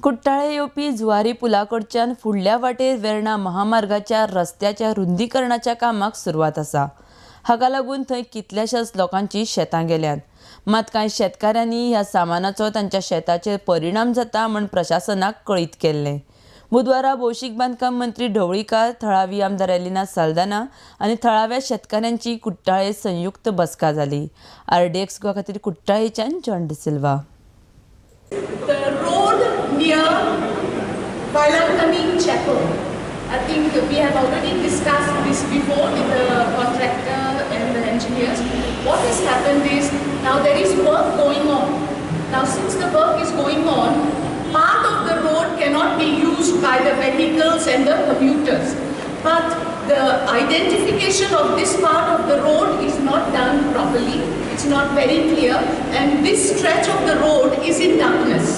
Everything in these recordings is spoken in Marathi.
कुट्टाळे येवपी जुवारी पुलाकडच्यान फुडल्या वाटेर वेर्णा महामार्गाच्या रस्त्याच्या रुंदीकरणाच्या कामाक सुरवात आसा। हाका लागून थंय कितल्याशाच लोकांची शेतां गेल्यात, मात कांय शेतकाऱ्यांनी ह्या सामानाचो तांच्या शेताचेर परिणाम जाता म्हण प्रशासनाक कळीत केल्लें। बुधवारा भौशीक बांदकाम मंत्री ढवळीकार, थळावी आमदार एलिना साल्दाना आनी थळाव्या शेतकाऱ्यांची कुट्टाळे संयुक्त बसका जाली। RDX गोवा खातीर कुट्टाळेच्यान John D'Silva. Near Bailankani Chapel. I think we have already discussed this before with the contractor and the engineers. What has happened is now there is work going on. Now since the work is going on, part of the road cannot be used by the vehicles and the commuters. But the identification of this part of the road is not done properly. It's not very clear, and this stretch of the road is in darkness.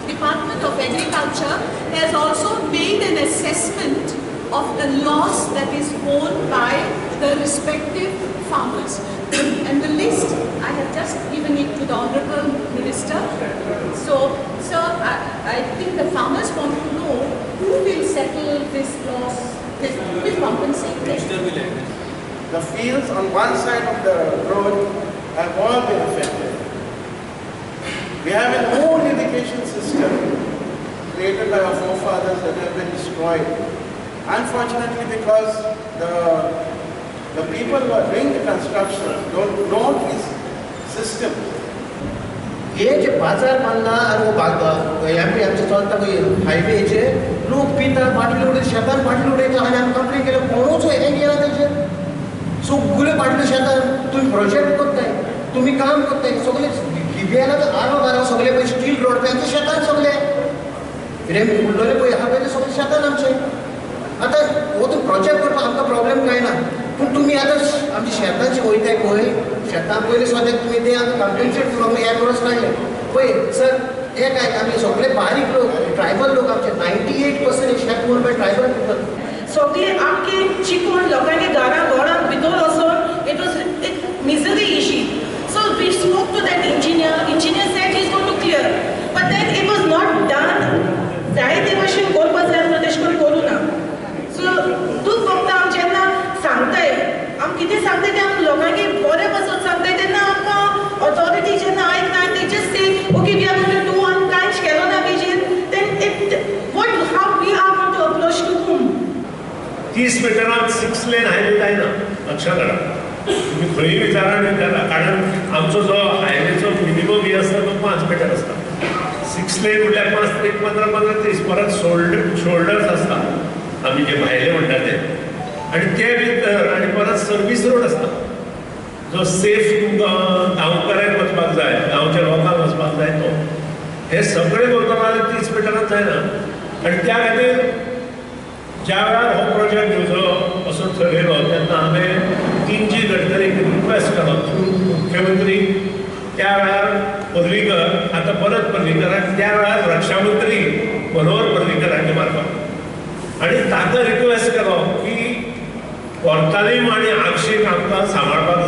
Department of Agriculture has also made an assessment of the loss that is borne by the respective farmers. And the list, I have just given it to the Honourable Minister. So, sir, I think the farmers want to know who will settle this loss, who will compensate them. The fields on one side of the road have all been affected. We have an old irrigation system created by our forefathers that have been destroyed. Unfortunately, because the people who are doing the construction don't know this system. ये जे बाजार बांधला आणि आमचे चलता हायवेचे लोक पिता बाटली उडयता शेतान बाटली उडयता आनी आमी कंप्लेन केलें कोणूच हें केला तेजेर सगळे बाटली शेतान तुम्ही प्रोजेक्ट करताय तुम्ही काम करताय सगळे गिब्याला आरो सगळे पळय स्टील रोड त्यांचे शेतान सगळे कितें उरलेले पळय आहा पळय सगळे शेतान आमचे आतां हो तो प्रोजेक्ट करपाक आमकां प्रॉब्लेम कांय ना पूण तुमी आतां आमच्या शेतांचे वयताय पळय शेतां पयलीं सद्याक तुमी तें आमकां कॉम्पेन्सेट करूंक एक वर्स काडलें पळय सर हे काय आमी सगळे बारीक लोक ट्रायबल लोक आमचे 98% शेत उरलें पळय ट्रायबल पीपल सगळे आमचे चिकून लोकांनी घरां घोडां भितर वचून इट वॉज एक misery issue. So we spoke to that engineer. Engineer said he's going to clear, but then it was not done. जाय ते भाशेन करपाक जाय आसलें तशें करून करूं ना. So तूं फक्त आम जेन्ना सांगताय आम कितें सांगताय तें आम लोकांक बरें पासून सांगताय तेन्ना आमकां ऑथॉरिटी जेन्ना आयकना ते just say okay we are going to do आनी कांयच केलो ना तेजेर then it what how we are going to approach to whom? 30 मीटरांत 6 लेन हायवे जायना लक्षात हाडा. तुम्ही खंयी विचारा कारण आमचो जो हायवेचो मिनिमम हे आसता तो 5 मीटर आसता. 6 लेन म्हटल्यार 15-30 परत शोल्डर्स आसता आमी जे भायले म्हणटा ते आनी ते भितर आनी परत सर्वीस रोड आसता जो सेफ गांवकारांक वचपाक जाय गांवच्या लोकांक वचपाक जाय तो हे सगळे करतना 30 मीटरांत जायना आनी त्या खातीर ज्या वेळार हो प्रोजेक्ट घेवचो असो ठरयलो तेन्ना हांवें 3G गडकरीक रिक्वेस्ट केलो थ्रू मुख्यमंत्री त्या वेळार पर्रीकर आतां परत पर्रीकराक त्या वेळार रक्षा मंत्री मनोहर पर्रीकरांच्या मार्फत आनी ताका रिक्वेस्ट केलो की कोर्तालीम आनी आगशीक आमकां सांबाळपाक